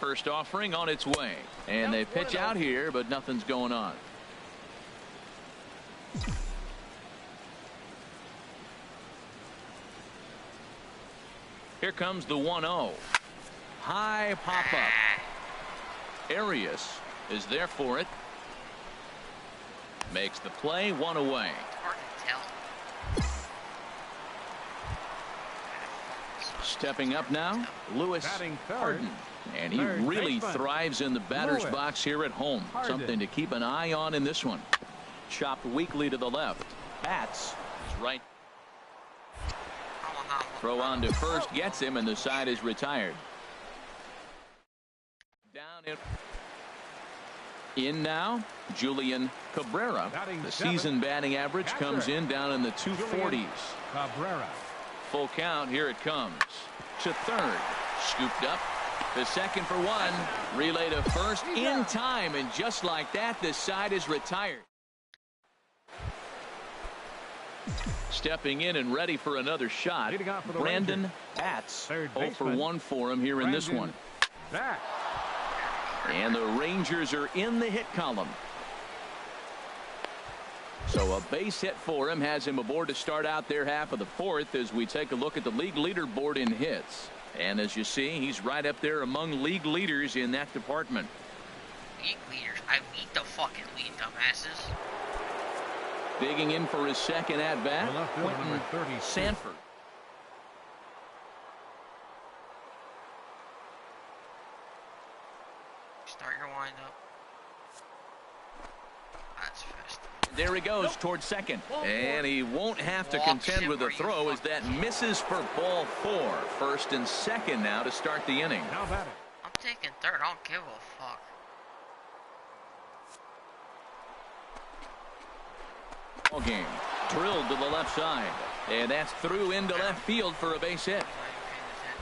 First offering on its way. And they pitch out here, but nothing's going on. Here comes the 1-0. High pop up. Arias is there for it. Makes the play, one away. Stepping up now, Lewis Harden. And he really thrives in the batter's box here at home. Something to keep an eye on in this one. Chopped weakly to the left. Bats is right. Throw on to first gets him, and the side is retired. Down in now, Julian Cabrera. The season batting average comes in down in the 240s. Cabrera. Full count. Here it comes to third. Scooped up to second for one. Relay to first in time, and just like that, the side is retired. Stepping in and ready for another shot, Brandon Bats. 0 for 1 for him here in this one. And the Rangers are in the hit column. So a base hit for him has him aboard to start out their half of the fourth as we take a look at the league leaderboard in hits. And as you see, he's right up there among league leaders in that department. League leaders? I lead the fucking lead, dumbasses. Digging in for his second at-bat, Quentin Sanford. Start your windup. That's fast. There he goes towards second. And he won't have to contend with a throw as that misses for ball 4. First and second now to start the inning. I'm taking third. I don't give a fuck. Game drilled to the left side, and that's through into left field for a base hit.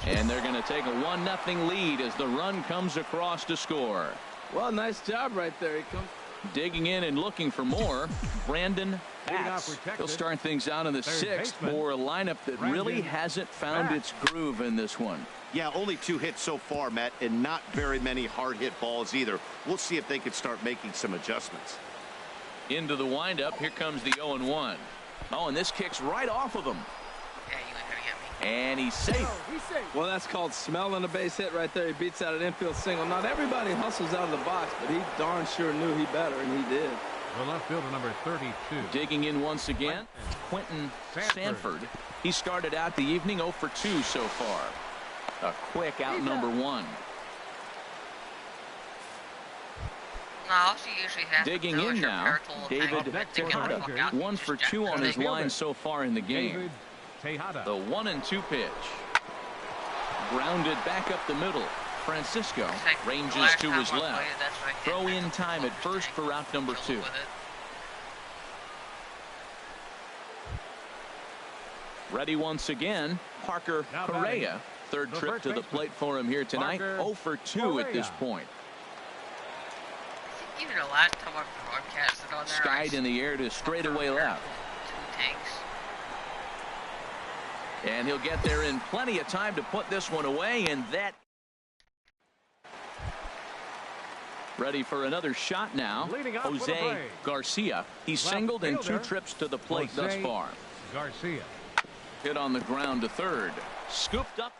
And they're going to take a 1-0 lead as the run comes across to score. Well, nice job right there. He comes digging in and looking for more. Brandon Bats. He'll start things out in the 6th for a lineup that really hasn't found its groove in this one. Yeah, only 2 hits so far, Matt, and not very many hard hit balls either. We'll see if they can start making some adjustments. Into the windup. Here comes the 0-1. Oh, and this kicks right off of him. Yeah, you ain't gonna get me. And he's safe. Well, that's called smelling a base hit right there. He beats out an infield single. Not everybody hustles out of the box, but he darn sure knew he better, and he did. The left fielder, number 32. Digging in once again, Quentin Sanford. He started out the evening 0 for 2 so far. A quick out number 1. Digging in now, David Tejada. 1 for 2 on his line so far in the game. The 1-2 pitch. Grounded back up the middle. Francisco ranges to his left. Throw in time at first for out number 2. Ready once again, Parker Correa. Third trip to the plate for him here tonight. 0 for 2 at this point. Even the last time I broadcasted on there, skied in the air to straightaway left. 2 tanks. And he'll get there in plenty of time to put this one away, and that. Ready for another shot now. Jose Garcia. He's singled in 2 trips to the plate thus far. Garcia. Hit on the ground to third. Scooped up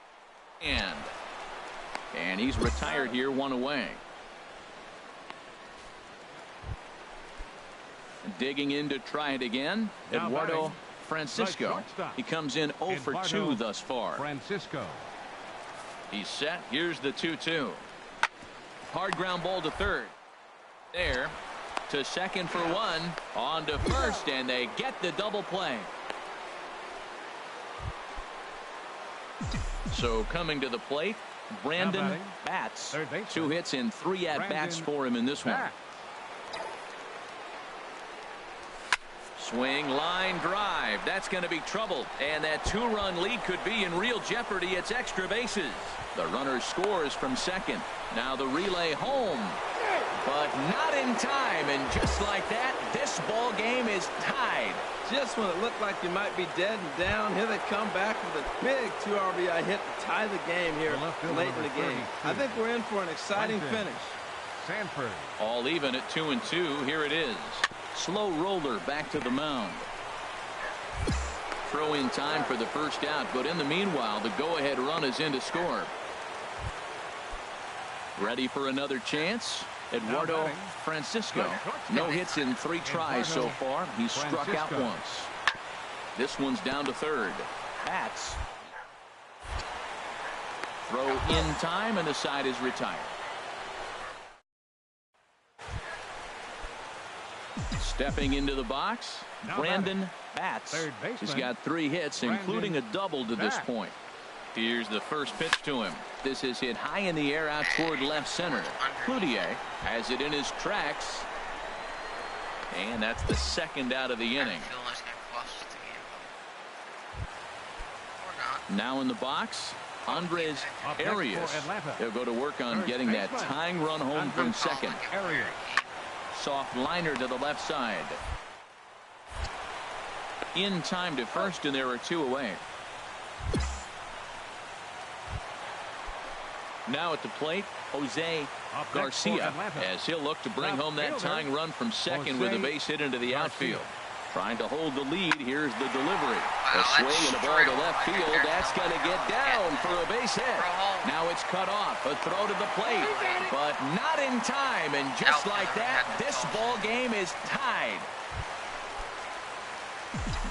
and he's retired here, 1 away. Digging in to try it again, Eduardo Francisco. He comes in 0 for 2 thus far. Francisco. He's set. Here's the 2-2. Hard ground ball to third. There to second for 1. On to first, and they get the double play. So coming to the plate, Brandon Bats. 2 hits and 3 at-bats for him in this one. Swing, line, drive. That's going to be trouble. And that 2-run lead could be in real jeopardy. It's extra bases. The runner scores from second. Now the relay home. but not in time. And just like that, this ball game is tied. Just when it looked like you might be dead and down, here they come back with a big 2 RBI hit to tie the game here late in the game. I think we're in for an exciting finish. Sanford. All even at 2-2. Here it is. Slow roller back to the mound. Throw in time for the first out, but in the meanwhile, the go-ahead run is in to score. Ready for another chance? Eduardo Francisco. No hits in 3 tries so far. He struck out once. This one's down to third. Bats. Throw in time, and the side is retired. Stepping into the box, Brandon Bats. He's got 3 hits, including a double to this point. Here's the first pitch to him. This is hit high in the air out toward left center. Cloutier has it in his tracks. And that's the second out of the inning. Now in the box, Andres Arias. He'll go to work on getting that tying run home from second. Soft liner to the left side. In time to first, and there are 2 away. Now at the plate, Jose Garcia, as he'll look to bring home that tying run from second with a base hit into the outfield. Trying to hold the lead. Here's the delivery. A swing and a ball to left field. That's going to get down for a base hit. Now it's cut off. A throw to the plate, but not in time. And just like that, this ball game is tied.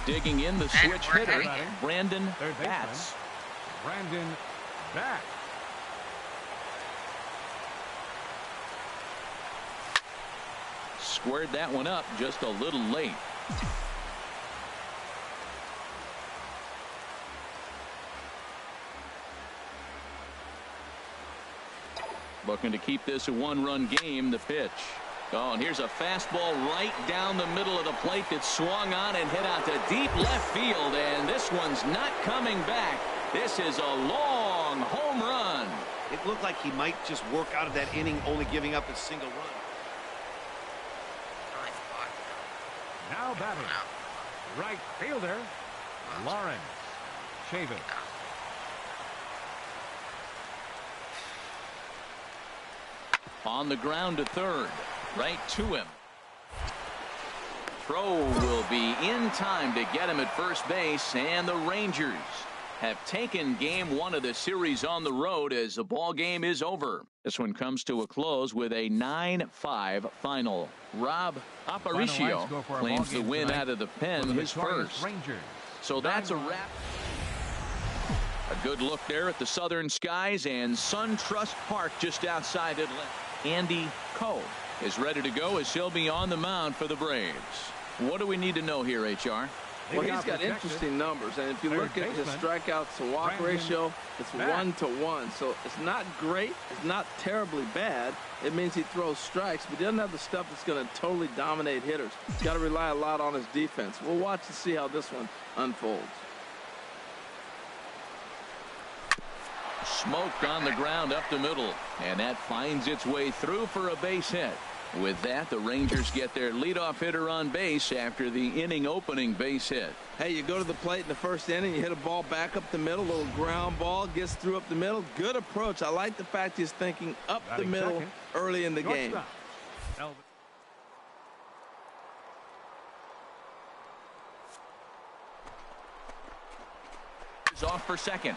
Digging in the switch hitter, Brandon Bats. Brandon Bats. Squared that one up just a little late. Looking to keep this a 1-run game. The pitch. Oh, and here's a fastball right down the middle of the plate that swung on and hit out to deep left field. And this one's not coming back. This is a long home run. It looked like he might just work out of that inning, only giving up a single run. Now batting, right fielder, Lawrence Chavez. On the ground to third, right to him. Throw will be in time to get him at first base, and the Rangers have taken game 1 of the series on the road as the ball game is over. This one comes to a close with a 9-5 final. Rob Aparicio claims the win out of the pen, his first. So that's a wrap. A good look there at the southern skies and SunTrust Park just outside Atlanta. Andy Cole is ready to go as he'll be on the mound for the Braves. What do we need to know here, HR? Well, he's got interesting numbers, and if you look at his strikeouts to walk ratio, it's 1-to-1. So it's not great, it's not terribly bad. It means he throws strikes, but he doesn't have the stuff that's going to totally dominate hitters. He's got to rely a lot on his defense. We'll watch and see how this one unfolds. Smoked on the ground up the middle, and that finds its way through for a base hit. With that, the Rangers get their leadoff hitter on base after the inning opening base hit. Hey, you go to the plate in the first inning, you hit a ball back up the middle, little ground ball, gets through up the middle. Good approach. I like the fact he's thinking up the middle early in the game. He's off for second.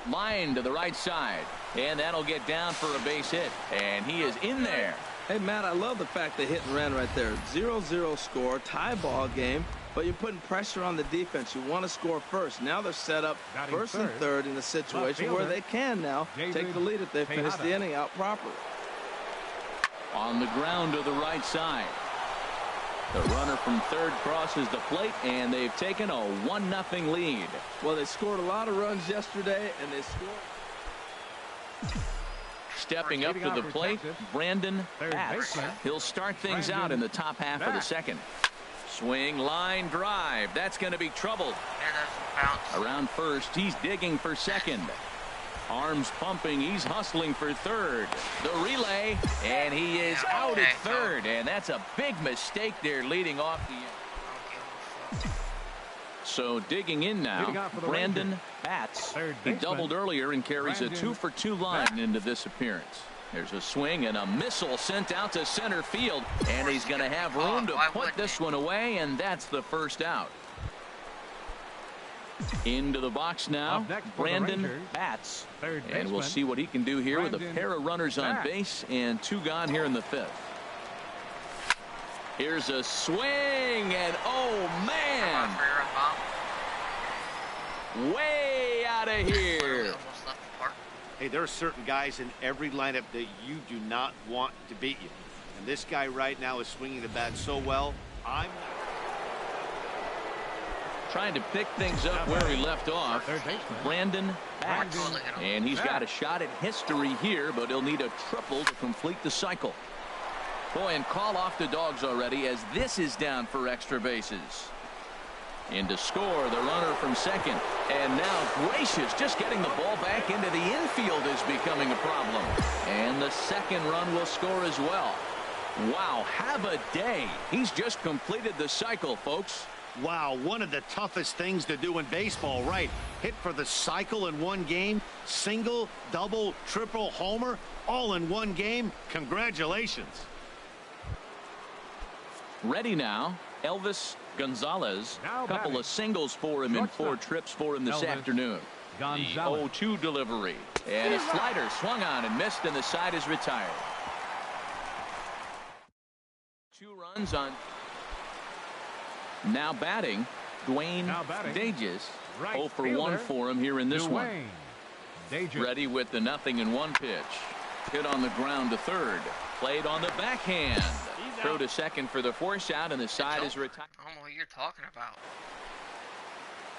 Line to the right side, and that'll get down for a base hit, and he is in there. Hey, Matt, I love the fact they hit and ran right there. 0-0 score, tie ball game, but you're putting pressure on the defense. You want to score first. Now they're set up first and third in a situation where they can now take the lead if they finish the inning out properly. On the ground to the right side. The runner from third crosses the plate, and they've taken a 1-0 lead. Well, they scored a lot of runs yesterday, and they scored. Stepping up to the plate, Brandon Bats. He'll start things out in the top half of the second. Swing, line, drive. That's going to be trouble. Around first, he's digging for second. Arms pumping. He's hustling for third. The relay, and he is out at third. And that's a big mistake there leading off the. So digging in now, Brandon Batts. He doubled earlier and carries a 2-for-2 line into this appearance. There's a swing and a missile sent out to center field. And he's going to have room to put this one away, and that's the first out. Into the box now, Brandon Batts. And we'll see what he can do here with a pair of runners on base and 2 gone here in the 5th. Here's a swing, and oh, man. Way out of here. Hey, there are certain guys in every lineup that you do not want to beat you. And this guy right now is swinging the bat so well, I'm trying to pick things up where he left off. Brandon Batts. And he's got a shot at history here, but he'll need a triple to complete the cycle. Boy, and call off the dogs already as this is down for extra bases. In to score, the runner from second. And now, gracious, just getting the ball back into the infield is becoming a problem. And the second run will score as well. Wow, have a day. He's just completed the cycle, folks. Wow, one of the toughest things to do in baseball, right? Hit for the cycle in one game, single, double, triple, homer, all in one game. Congratulations. Ready now, Elvis Gonzalez. A couple of singles for him in 4 trips for him this afternoon. The 0-2 delivery. And a slider swung on and missed, and the side is retired. 2 runs on. Now batting, Dwayne Dages. 0 for 1 for him here in this one. Ready with the 0-1 pitch. Hit on the ground to third. Played on the backhand. Throw to second for the force out, and the side is retired. I don't know what you're talking about.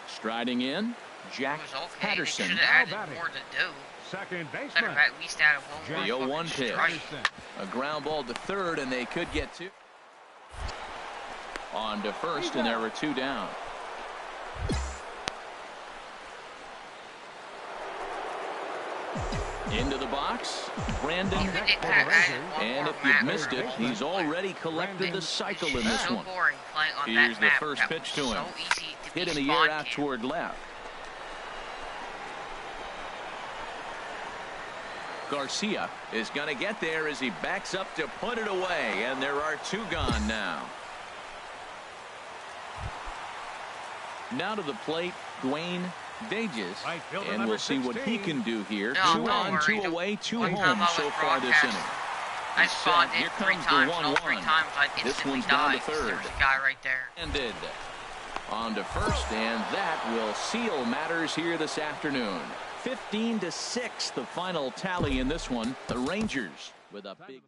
Striding in, Jack Patterson. They should have added more to do. Second baseman. Better at least add one more. The 0-1 pitch. A ground ball to third, and they could get 2. On to first, and there were 2 down. Into the box, Brandon. And if you've missed it, he's already collected the cycle in this one. Here's the first pitch to him. Hit in the air out toward left. Garcia is going to get there as he backs up to put it away, and there are 2 gone now. Now to the plate, Dwayne Dages, and we'll see what he can do here. 2 on, 2 away, 2 home so far this inning. I spawned in 3 times, and all 3 times I instantly died. This one's down to third. There's a guy right there. Ended. On to first, and that will seal matters here this afternoon. 15-6, the final tally in this one. The Rangers with a big.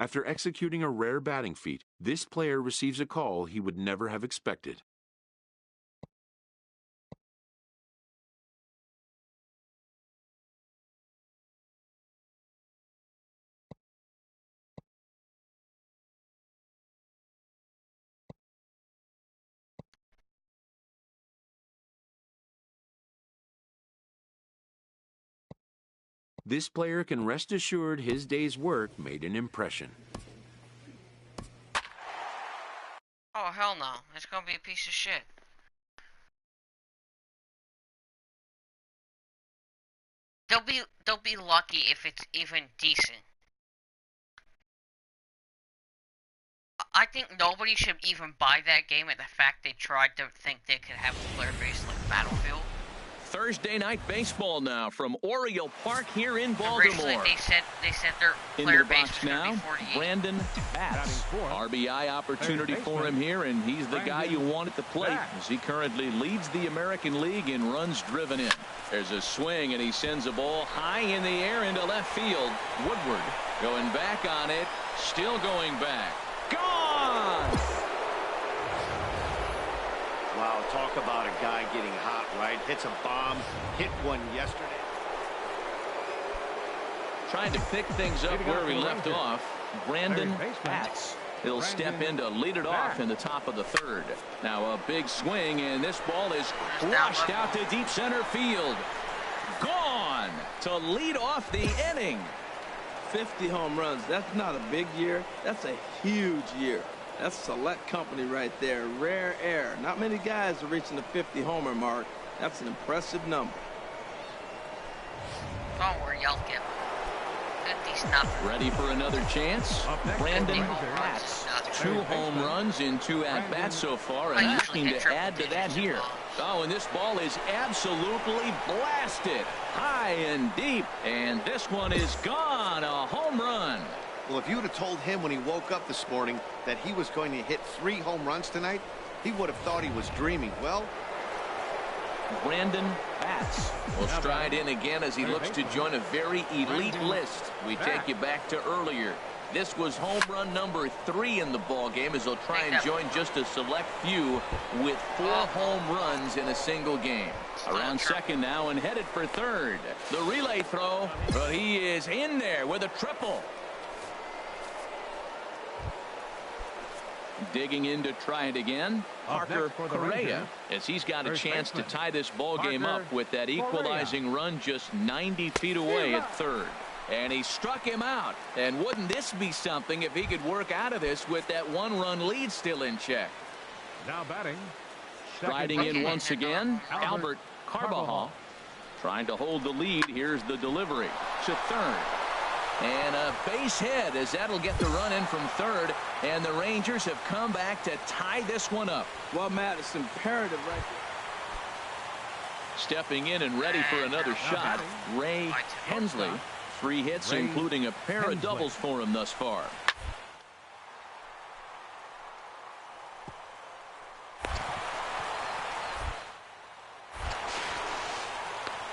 After executing a rare batting feat, this player receives a call he would never have expected. This player can rest assured his day's work made an impression. Oh, hell no. It's gonna be a piece of shit. They'll be lucky if it's even decent. I think nobody should even buy that game at the fact they tried to think they could have a player base like Battlefield. Thursday night baseball now from Oriole Park here in Baltimore. Originally, they said their player base was going to be 48. Brandon Batts. RBI opportunity for him here, and he's the guy you want at the plate as he currently leads the American League in runs driven in. There's a swing, and he sends a ball high in the air into left field. Woodward going back on it, still going back. Gone! Wow, Talk about a guy getting hot, right? Hits a bomb, hit one yesterday. Trying to pick things up where we left off, Brandon Batts. He'll step in to lead it off in the top of the third. Now a big swing, and this ball is crushed out to deep center field. Gone to lead off the inning. 50 home runs. That's not a big year. That's a huge year. That's select company right there. Rare air. Not many guys are reaching the 50 homer mark. That's an impressive number. Don't worry, I'll get 50's nothing. Ready for another chance? Brandon Batts. 2 home runs in 2 at-bats so far, and nothing to add to that here. Oh, and this ball is absolutely blasted. High and deep, and this one is gone. A home run. Well, if you would have told him when he woke up this morning that he was going to hit 3 home runs tonight, he would have thought he was dreaming. Well, Brandon Batts will stride in again as he looks to join a very elite list. We take you back to earlier. This was home run number 3 in the ball game, as he'll try and join just a select few with 4 home runs in a single game. Around second now and headed for third. The relay throw, but he is in there with a triple. Digging in to try it again, Parker Correa, as he's got a chance to tie this ball game up with that equalizing run just 90 feet away at third. And he struck him out. And wouldn't this be something if he could work out of this with that 1-run lead still in check? Now batting. Striding in once again, Albert Carbajal. Trying to hold the lead. Here's the delivery to third. And a base hit, as that'll get the run in from third. And the Rangers have come back to tie this one up. Well, Matt, it's imperative right there. Stepping in and ready for another shot, Ray Hensley. 3 hits, including a pair of doubles for him thus far.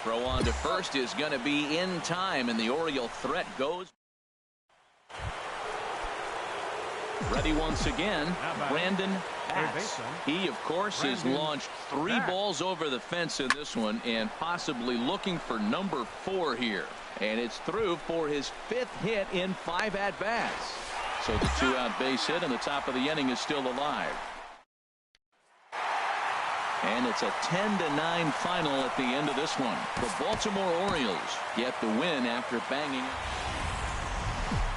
Throw on to first is going to be in time, and the Oriole threat goes. Ready once again, Brandon Batts. He, of course, has launched 3 balls over the fence in this one, and possibly looking for number 4 here. And it's through for his 5th hit in 5 at-bats. So the 2-out base hit in the top of the inning is still alive. And it's a 10-9 final at the end of this one. The Baltimore Orioles get the win after banging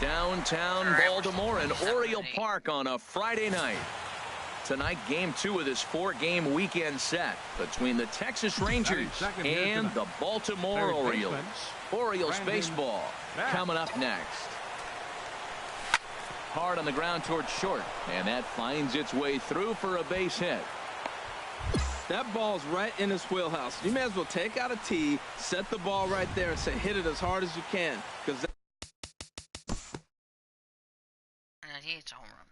downtown Baltimore and Oriole Park on a Friday night. Tonight, game 2 of this 4-game weekend set between the Texas Rangers and the Baltimore Orioles. Orioles baseball coming up next. Hard on the ground towards short, and that finds its way through for a base hit. That ball's right in his wheelhouse. You may as well take out a tee, set the ball right there, and say hit it as hard as you can, because It's a home run.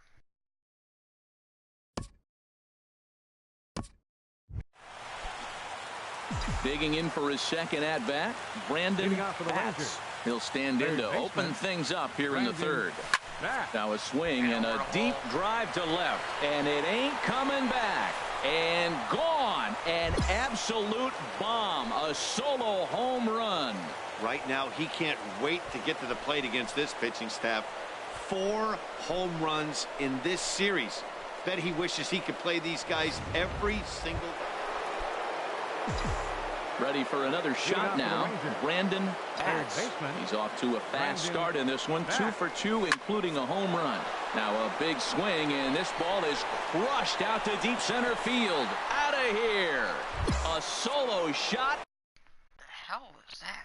Digging in for his second at-bat, Brandon Batts. He'll stand in to open things up here in the third. Now a swing and a deep drive to left, and it ain't coming back. And gone. An absolute bomb. A solo home run. Right now, he can't wait to get to the plate against this pitching staff. 4 home runs in this series. Bet he wishes he could play these guys every single day. Ready for another shot now. Brandon Batts. He's off to a fast start in this one. 2 for 2, including a home run. Now a big swing, and this ball is crushed out to deep center field. Out of here. A solo shot. The hell was that?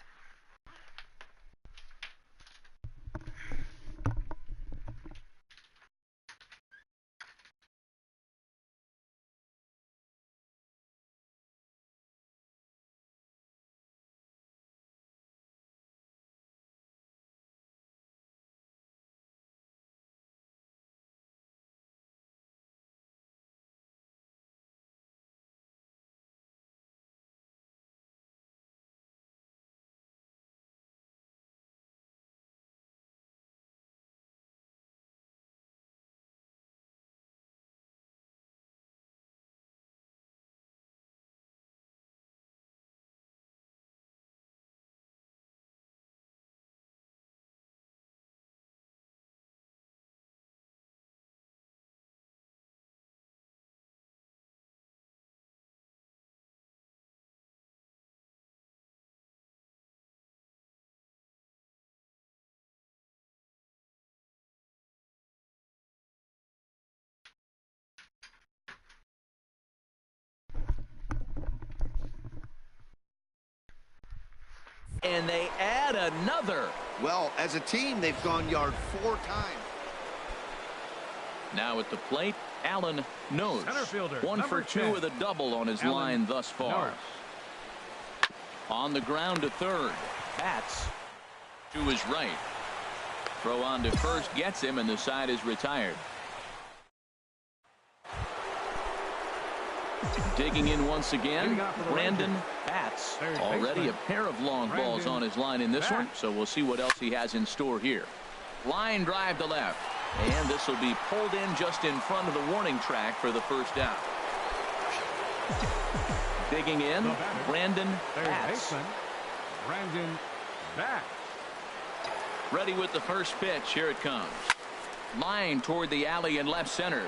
And they add another. Well, as a team, they've gone yard 4 times. Now at the plate, Allen Nose. Center fielder, 1 for 2 10. with a double on his Allen line thus far. Nose. On the ground to third. Bats to his right. Throw on to first gets him, and the side is retired. Digging in once again, Brandon Bats. Already a pair of long balls on his line in this one, so we'll see what else he has in store here. Line drive to left, and this will be pulled in just in front of the warning track for the first out. Digging in, Brandon Bats. Brandon Bats. Ready with the first pitch. Here it comes. Line toward the alley in left center.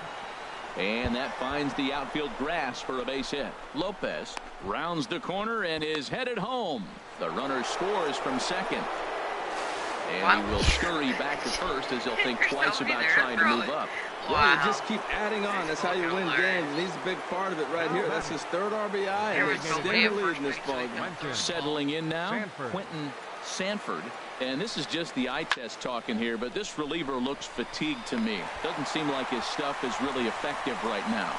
And that finds the outfield grass for a base hit. Lopez rounds the corner and is headed home. The runner scores from second. And he will scurry back to first as he'll think twice about trying to move up. Well, you just keep adding on. That's how you win games. And he's a big part of it right here. That's his 3rd RBI, and he's extended the lead in this ball game. Settling in now, Quentin Sanford. And this is just the eye test talking here, but this reliever looks fatigued to me. Doesn't seem like his stuff is really effective right now.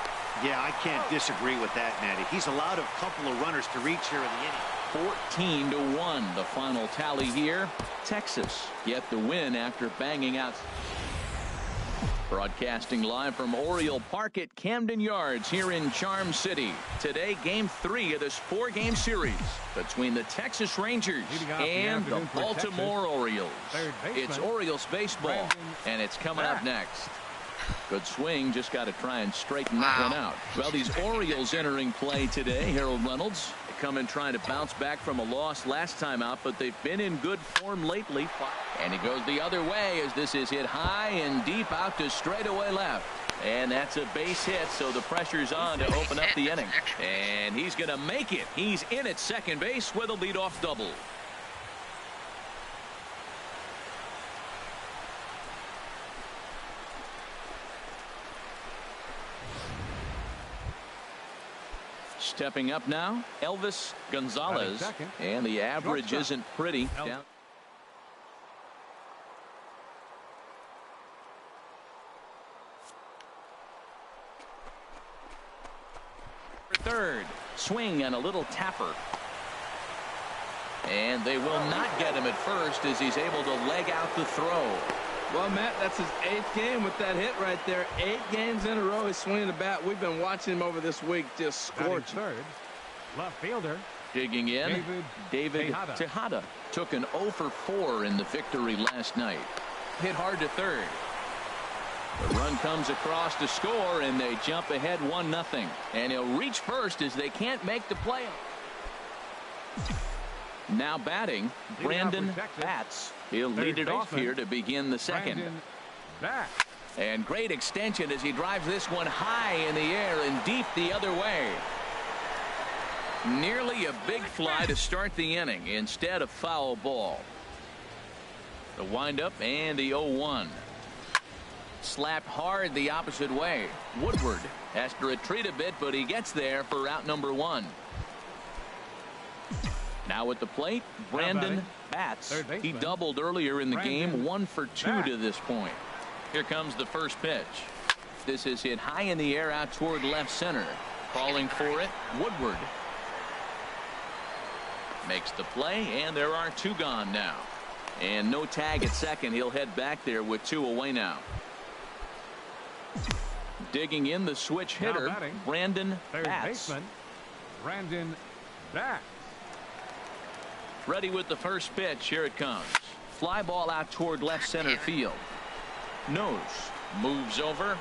Yeah, I can't disagree with that, Matty. He's allowed a couple of runners to reach here in the inning. 14-1, the final tally here. Texas get the win after banging out. Broadcasting live from Oriole Park at Camden Yards here in Charm City. Today, Game 3 of this 4-game series between the Texas Rangers and the Baltimore Orioles. It's Orioles baseball, and it's coming up next. Good swing, just got to try and straighten that one out. Well, these Orioles entering play today, Harold Reynolds. Come in trying to bounce back from a loss last time out, but they've been in good form lately. And he goes the other way as this is hit high and deep out to straightaway left. And that's a base hit, so the pressure's on to open up the inning. And he's going to make it. He's in at second base with a leadoff double. Stepping up now, Elvis Gonzalez, and the average isn't pretty. Down. Third, swing and a little tapper. And they will not get him at first as he's able to leg out the throw. Well, Matt, that's his 8th game with that hit right there. 8 games in a row he's swinging the bat. We've been watching him over this week just scorching. Third, left fielder. Digging in, David Tejada took an 0 for 4 in the victory last night. Hit hard to third. The run comes across to score, and they jump ahead 1-0. And he'll reach first as they can't make the play. Now batting, Brandon Bats. He'll lead it off here to begin the second. And great extension as he drives this one high in the air and deep the other way. Nearly a big fly to start the inning instead of foul ball. The windup and the 0-1. Slapped hard the opposite way. Woodward has to retreat a bit, but he gets there for out number 1. Now at the plate, Brandon Bats. He doubled earlier in the game, 1 for 2 to this point. Here comes the first pitch. This is hit high in the air out toward left center. Calling for it, Woodward. Makes the play, and there are 2 gone now. And no tag at second. He'll head back there with 2 away now. Digging in the switch hitter, Brandon Bats. Brandon Bats. Ready with the first pitch. Here it comes. Fly ball out toward left center field. Nose moves over.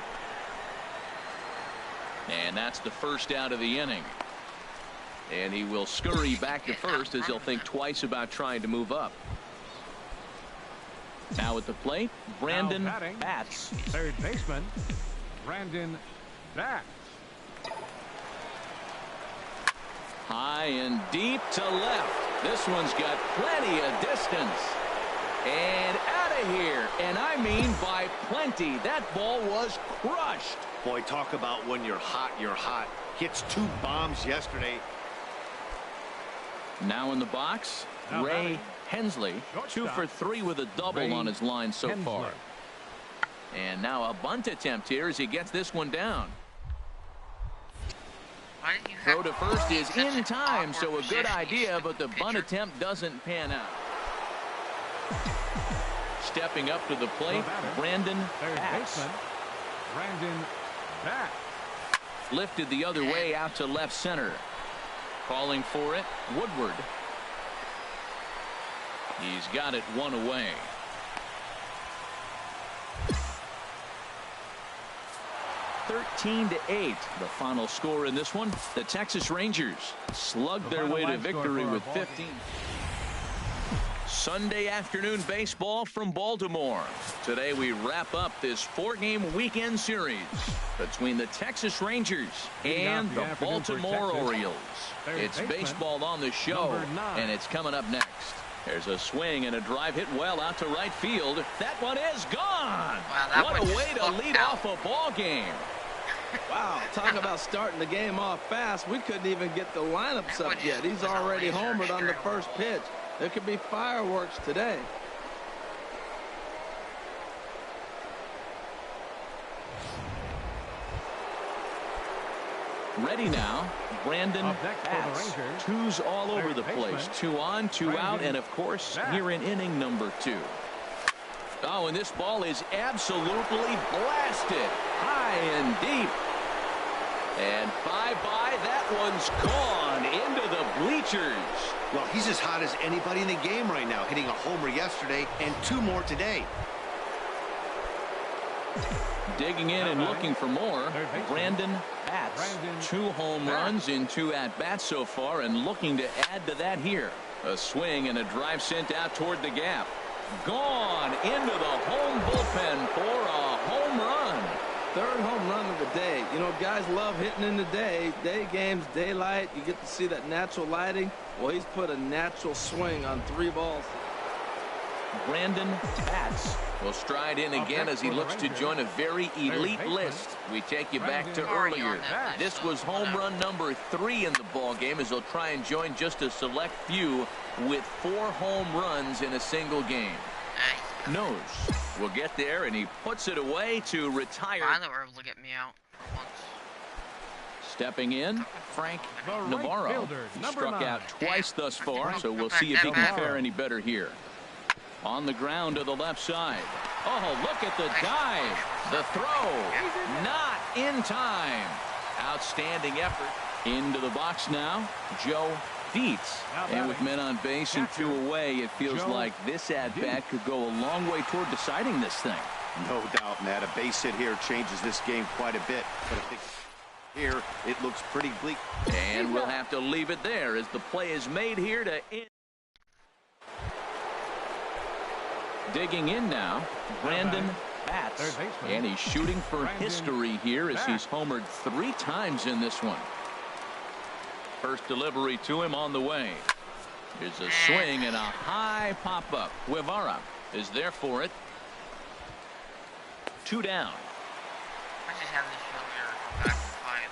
And that's the first out of the inning. And he will scurry back to first as he'll think twice about trying to move up. Now at the plate, Brandon Bats. Third baseman, Brandon Bats. High and deep to left. This one's got plenty of distance. And out of here. And I mean by plenty. That ball was crushed. Boy, talk about when you're hot, you're hot. Hits 2 bombs yesterday. Now in the box, Ray Hensley, 2 for 3 with a double on his line so far. And now a bunt attempt here as he gets this one down. Throw to first is in time, so a good idea, but the bunt attempt doesn't pan out. Stepping up to the plate, Brandon Batts. Lifted the other way out to left center. Calling for it, Woodward. He's got it 1 away. (13-8) the final score in this one. The Texas Rangers slugged their way to victory with 15. Sunday afternoon baseball from Baltimore. Today we wrap up this 4-game weekend series between the Texas Rangers and the Baltimore Orioles. It's baseball on the show, and it's coming up next. There's a swing and a drive hit well out to right field. That one is gone. Wow, what a way to lead off a ball game. Wow, talk about starting the game off fast. We couldn't even get the lineups up yet. He's already homered on the first pitch. There could be fireworks today. Ready now, Brandon Batts. 2's all over the place. 2 on, 2 out, and of course, here in inning number 2. Oh, and this ball is absolutely blasted high and deep. And bye-bye, that one's gone into the bleachers. Well, he's as hot as anybody in the game right now, hitting a homer yesterday and 2 more today. Digging in and looking for more, Brandon Batts. 2 home runs in 2 at-bats so far, and looking to add to that here. A swing and a drive sent out toward the gap. Gone into the home bullpen for a home run. 3rd home run of the day. You know, guys love hitting in the day. Day games, daylight. You get to see that natural lighting. Well, he's put a natural swing on 3 balls. Brandon Batts will stride in again as he looks to join a very elite list. We take you back to earlier. This was home run number 3 in the ball game, as he'll try and join just a select few with 4 home runs in a single game. Nose will get there, and he puts it away to retire. Finally were able to get me out for once. Stepping in, Frank Navarro. He struck out twice thus far, so we'll see if he can fare any better here. On the ground to the left side. Oh, look at the dive. The throw. Not in time. Outstanding effort. Into the box now, Joe Dietz. And with men on base and 2 away, it feels like this at-bat could go a long way toward deciding this thing. No doubt, Matt. A base hit here changes this game quite a bit. But I think here it looks pretty bleak. And we'll have to leave it there as the play is made here to end. Digging in now, Brandon Batts. And he's shooting for history here as he's homered 3 times in this one. First delivery to him on the way. There's a swing and a high pop-up. Guevara is there for it. 2 down. I just have this fielder back and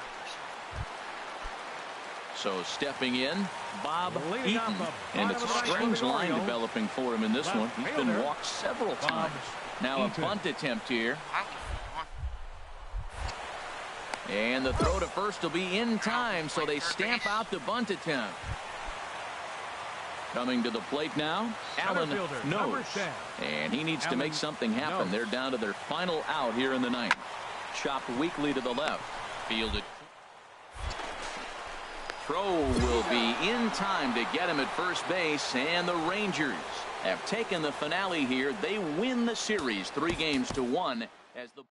So stepping in, Bob Eaton. And it's a strange line developing for him in this one. He's been walked several times. Now a bunt attempt here. And the throw to first will be in time, so they stamp out the bunt attempt. Coming to the plate now, Alan Nose. And he needs to make something happen. They're down to their final out here in the 9th. Chopped weakly to the left. Fielded. Throw will be in time to get him at first base, and the Rangers have taken the finale here. They win the series 3-1 as the